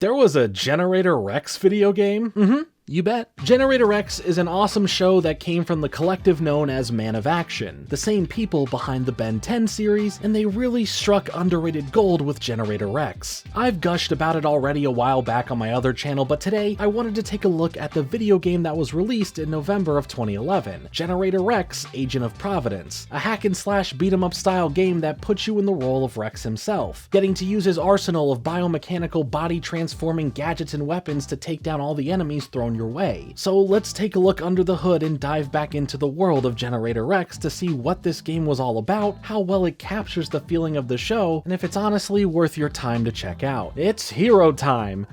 There was a Generator Rex video game? You bet. Generator X is an awesome show that came from the collective known as Man of Action, the same people behind the Ben 10 series, and they really struck underrated gold with Generator X. I've gushed about it already a while back on my other channel, but today I wanted to take a look at the video game that was released in November of 2011, Generator X: Agent of Providence, a hack and slash beat 'em up style game that puts you in the role of Rex himself, getting to use his arsenal of biomechanical body transforming gadgets and weapons to take down all the enemies thrown your way. So let's take a look under the hood and dive back into the world of Generator X to see what this game was all about, how well it captures the feeling of the show, and if it's honestly worth your time to check out. It's hero time!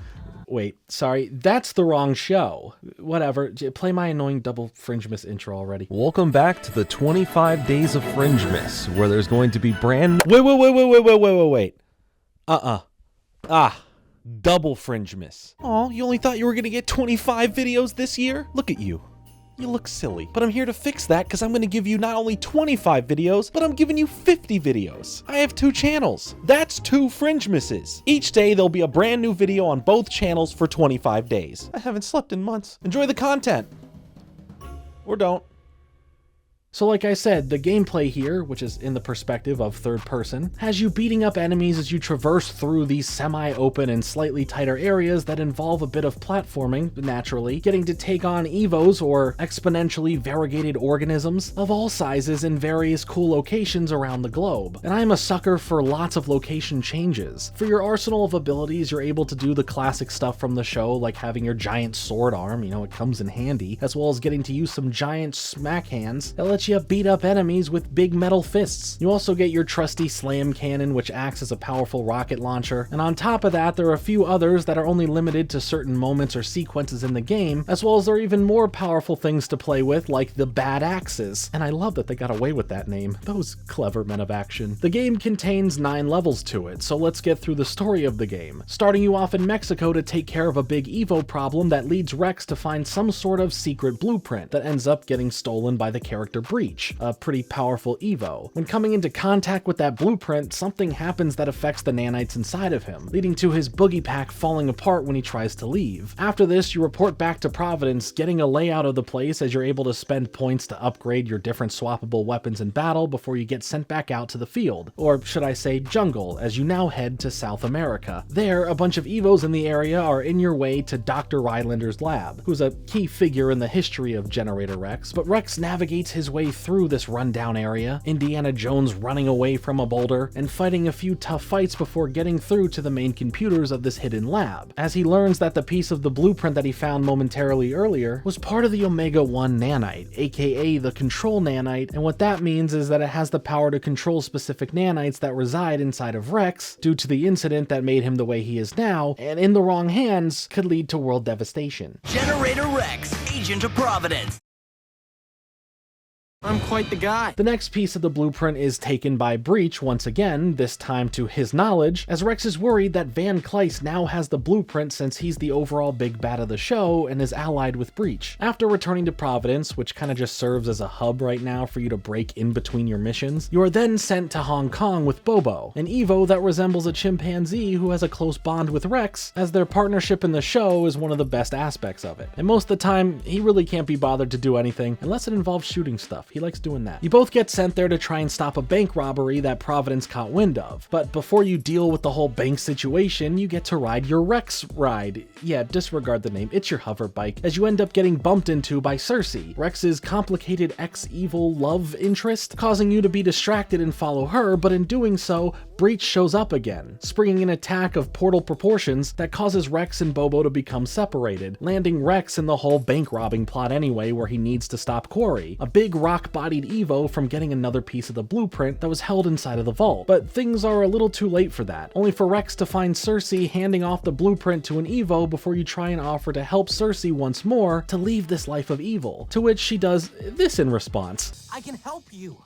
Wait, sorry, that's the wrong show. Whatever, play my annoying double Fringe Miss intro already. Welcome back to the 25 Days of Fringe Miss, where there's going to be brand- Wait. Double Fringe Miss. Aw, you only thought you were gonna get 25 videos this year? Look at you. You look silly. But I'm here to fix that because I'm gonna give you not only 25 videos, but I'm giving you 50 videos. I have 2 channels. That's 2 Fringe Misses. Each day there'll be a brand new video on both channels for 25 days. I haven't slept in months. Enjoy the content. Or don't. So like I said, the gameplay here, which is in the perspective of third person, has you beating up enemies as you traverse through these semi-open and slightly tighter areas that involve a bit of platforming, naturally, getting to take on evos or exponentially variegated organisms of all sizes in various cool locations around the globe. And I'm a sucker for lots of location changes. For your arsenal of abilities, you're able to do the classic stuff from the show, like having your giant sword arm, it comes in handy, as well as getting to use some giant smack hands that lets you beat up enemies with big metal fists. You also get your trusty slam cannon, which acts as a powerful rocket launcher, and on top of that there are a few others that are only limited to certain moments or sequences in the game, as well as there are even more powerful things to play with, like the bad axes. And I love that they got away with that name. Those clever Men of Action. The game contains 9 levels to it, so let's get through the story of the game, starting you off in Mexico to take care of a big Evo problem that leads Rex to find some sort of secret blueprint that ends up getting stolen by the character Breach, a pretty powerful Evo. When coming into contact with that blueprint, something happens that affects the nanites inside of him, leading to his boogie pack falling apart when he tries to leave. After this, you report back to Providence, getting a layout of the place as you're able to spend points to upgrade your different swappable weapons in battle before you get sent back out to the field, or should I say jungle, as you now head to South America. There, a bunch of Evos in the area are in your way to Dr. Rylander's lab, who's a key figure in the history of Generator Rex, but Rex navigates his way through this rundown area, Indiana Jones running away from a boulder, and fighting a few tough fights before getting through to the main computers of this hidden lab, as he learns that the piece of the blueprint that he found momentarily earlier was part of the Omega-1 nanite, aka the control nanite, and what that means is that it has the power to control specific nanites that reside inside of Rex due to the incident that made him the way he is now, and in the wrong hands could lead to world devastation. Generator Rex, Agent of Providence. I'm quite the guy. The next piece of the blueprint is taken by Breach once again, this time to his knowledge, as Rex is worried that Van Cleist now has the blueprint since he's the overall big bad of the show and is allied with Breach. After returning to Providence, which kind of just serves as a hub right now for you to break in between your missions, you are then sent to Hong Kong with Bobo, an Evo that resembles a chimpanzee who has a close bond with Rex, as their partnership in the show is one of the best aspects of it. And most of the time, he really can't be bothered to do anything unless it involves shooting stuff. He likes doing that. You both get sent there to try and stop a bank robbery that Providence caught wind of. But before you deal with the whole bank situation, you get to ride your Rex ride. Yeah, disregard the name, it's your hover bike, as you end up getting bumped into by Cersei, Rex's complicated ex-evil love interest, causing you to be distracted and follow her, but in doing so, Breach shows up again, springing an attack of portal proportions that causes Rex and Bobo to become separated, landing Rex in the whole bank robbing plot anyway, where he needs to stop Corey, a big rock-bodied Evo, from getting another piece of the blueprint that was held inside of the vault. But things are a little too late for that, only for Rex to find Cersei handing off the blueprint to an Evo before you try and offer to help Cersei once more to leave this life of evil, to which she does this in response. I can help you.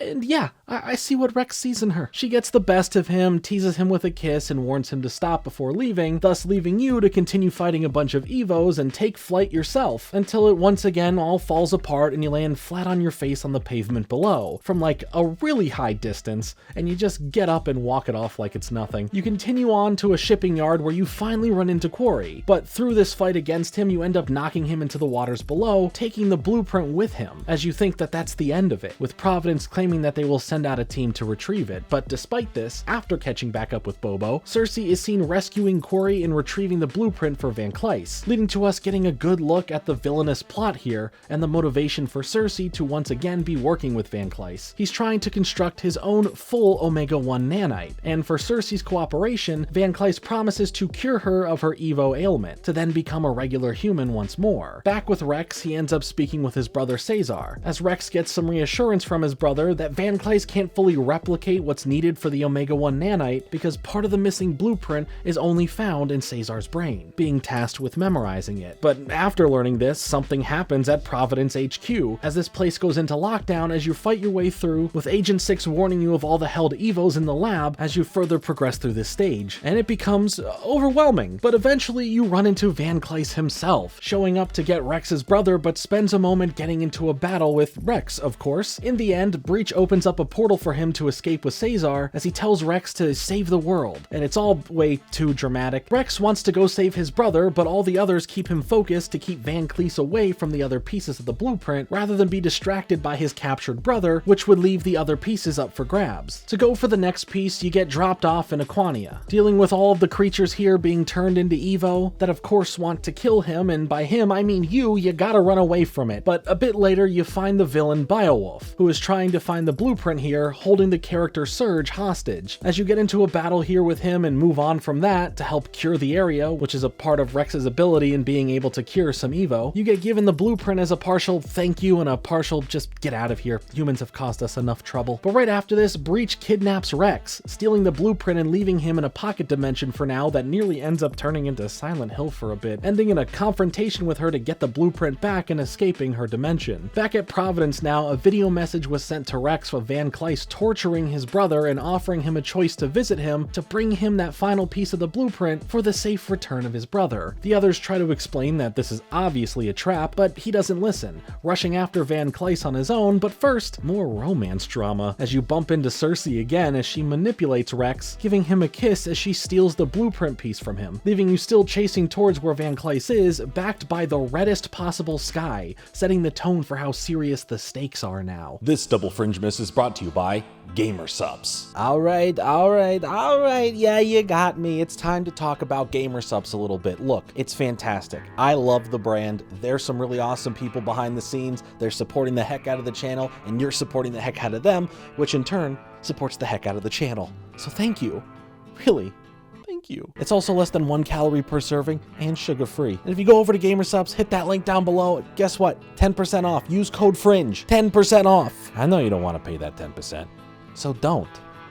And yeah, I see what Rex sees in her. She gets the best of him, teases him with a kiss, and warns him to stop before leaving, thus leaving you to continue fighting a bunch of Evos and take flight yourself, until it once again all falls apart and you land flat on your face on the pavement below, from like a really high distance, and you just get up and walk it off like it's nothing. You continue on to a shipping yard where you finally run into Quarry, but through this fight against him, you end up knocking him into the waters below, taking the blueprint with him, as you think that that's the end of it, with Providence claiming that they will send out a team to retrieve it. But despite this, after catching back up with Bobo, Cersei is seen rescuing Quarry and retrieving the blueprint for Van Cleis, leading to us getting a good look at the villainous plot here and the motivation for Cersei to once again be working with Van Cleis. He's trying to construct his own full Omega-1 nanite, and for Cersei's cooperation, Van Cleis promises to cure her of her Evo ailment, to then become a regular human once more. Back with Rex, he ends up speaking with his brother Caesar, as Rex gets some reassurance from his brother that Van Cleis can't fully replicate what's needed for the Omega-1 nanite because part of the missing blueprint is only found in Caesar's brain, being tasked with memorizing it. But after learning this, something happens at Providence HQ, as this place goes into lockdown as you fight your way through, with Agent 6 warning you of all the held Evos in the lab as you further progress through this stage, and it becomes overwhelming. But eventually you run into Van Cleis himself, showing up to get Rex's brother, but spends a moment getting into a battle with Rex, of course. In the end, Breach opens up a portal for him to escape with Caesar as he tells Rex to save the world, and it's all way too dramatic. Rex wants to go save his brother, but all the others keep him focused to keep Van Cleis away from the other pieces of the blueprint rather than be distracted by his captured brother, which would leave the other pieces up for grabs. To go for the next piece, you get dropped off in Aquania, dealing with all of the creatures here being turned into Evo that of course want to kill him, and by him I mean you gotta run away from it. But a bit later you find the villain Beowulf, who is trying to find the blueprint here, holding the character Surge hostage. As you get into a battle here with him and move on from that to help cure the area, which is a part of Rex's ability in being able to cure some Evo, you get given the blueprint as a partial thank you and a partial just get out of here, humans have caused us enough trouble. But right after this, Breach kidnaps Rex, stealing the blueprint and leaving him in a pocket dimension for now that nearly ends up turning into Silent Hill for a bit, ending in a confrontation with her to get the blueprint back and escaping her dimension. Back at Providence now, a video message was sent to Rex with Van Cleis torturing his brother and offering him a choice to visit him to bring him that final piece of the blueprint for the safe return of his brother. The others try to explain that this is obviously a trap, but he doesn't listen, rushing after Van Cleis on his own. But first, more romance drama, as you bump into Cersei again as she manipulates Rex, giving him a kiss as she steals the blueprint piece from him, leaving you still chasing towards where Van Cleis is, backed by the reddest possible sky, setting the tone for how serious the stakes are now. This double Fringe Miss is brought to you by Gamer Subs. All right, yeah, you got me. It's time to talk about Gamer Subs a little bit. Look, it's fantastic. I love the brand. There's some really awesome people behind the scenes. They're supporting the heck out of the channel, and you're supporting the heck out of them, which in turn supports the heck out of the channel. So thank you. Really. Thank you. It's also less than 1 calorie per serving and sugar-free. And if you go over to Gamer Subs, hit that link down below. Guess what? 10% off. Use code FRINGE. 10% off. I know you don't want to pay that 10%. So don't.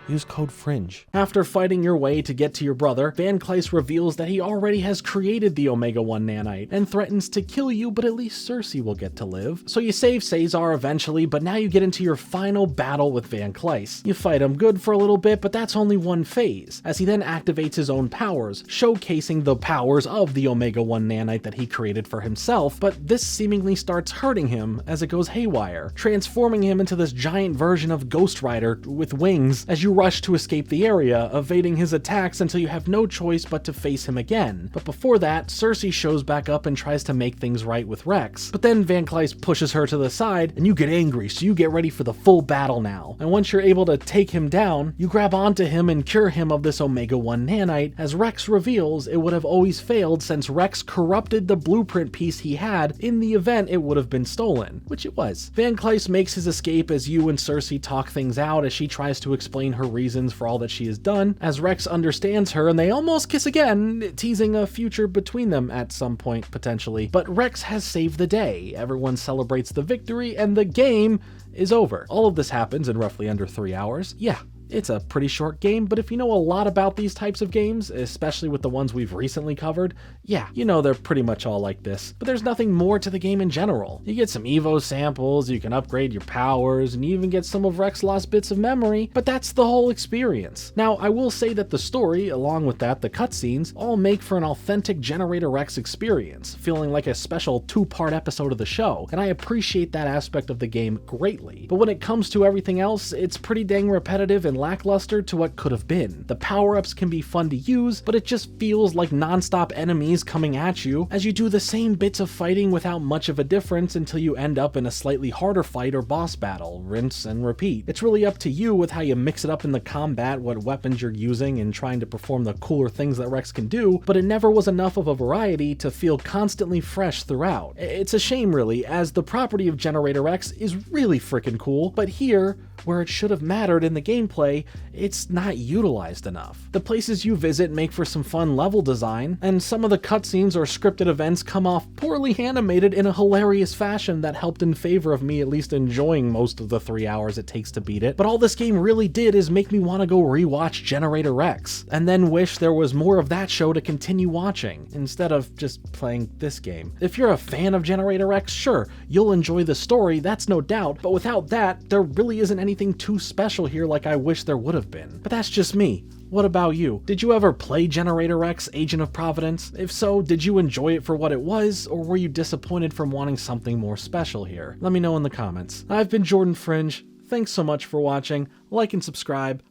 Use code FRINGE. After fighting your way to get to your brother, Van Cleis reveals that he already has created the Omega-1 nanite and threatens to kill you, but at least Cersei will get to live. So you save Caesar eventually, but now you get into your final battle with Van Cleis. You fight him good for a little bit, but that's only one phase, as he then activates his own powers, showcasing the powers of the Omega-1 nanite that he created for himself, but this seemingly starts hurting him as it goes haywire, transforming him into this giant version of Ghost Rider with wings as you rush to escape the area, evading his attacks until you have no choice but to face him again. But before that, Cersei shows back up and tries to make things right with Rex. But then Van Cleis pushes her to the side, and you get angry, so you get ready for the full battle now. And once you're able to take him down, you grab onto him and cure him of this Omega-1 nanite, as Rex reveals it would have always failed since Rex corrupted the blueprint piece he had in the event it would have been stolen, which it was. Van Cleis makes his escape as you and Cersei talk things out as she tries to explain her reasons for all that she has done, as Rex understands her and they almost kiss again, teasing a future between them at some point potentially. But Rex has saved the day, everyone celebrates the victory, and the game is over. All of this happens in roughly under 3 hours. Yeah, It's a pretty short game, but if you know a lot about these types of games, especially with the ones we've recently covered, yeah, you know they're pretty much all like this. But there's nothing more to the game in general. You get some Evo samples, you can upgrade your powers, and you even get some of Rex's lost bits of memory, but that's the whole experience. Now, I will say that the story, along with that, the cutscenes, all make for an authentic Generator Rex experience, feeling like a special 2-part episode of the show, and I appreciate that aspect of the game greatly. But when it comes to everything else, it's pretty dang repetitive and lackluster to what could have been. The power-ups can be fun to use, but it just feels like non-stop enemies coming at you as you do the same bits of fighting without much of a difference until you end up in a slightly harder fight or boss battle, rinse and repeat. It's really up to you with how you mix it up in the combat, what weapons you're using, and trying to perform the cooler things that Rex can do, but it never was enough of a variety to feel constantly fresh throughout. It's a shame really, as the property of Generator Rex is really freaking cool, but here, where it should have mattered in the gameplay, it's not utilized enough. The places you visit make for some fun level design, and some of the cutscenes or scripted events come off poorly animated in a hilarious fashion that helped in favor of me at least enjoying most of the 3 hours it takes to beat it. But all this game really did is make me want to go rewatch Generator Rex, and then wish there was more of that show to continue watching, instead of just playing this game. If you're a fan of Generator Rex, sure, you'll enjoy the story, that's no doubt, but without that, there really isn't anything too special here like I wish there would have been. But that's just me. What about you? Did you ever play Generator Rex, Agent of Providence? If so, did you enjoy it for what it was, or were you disappointed from wanting something more special here? Let me know in the comments. I've been Jordan Fringe. Thanks so much for watching. Like and subscribe.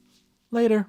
Later.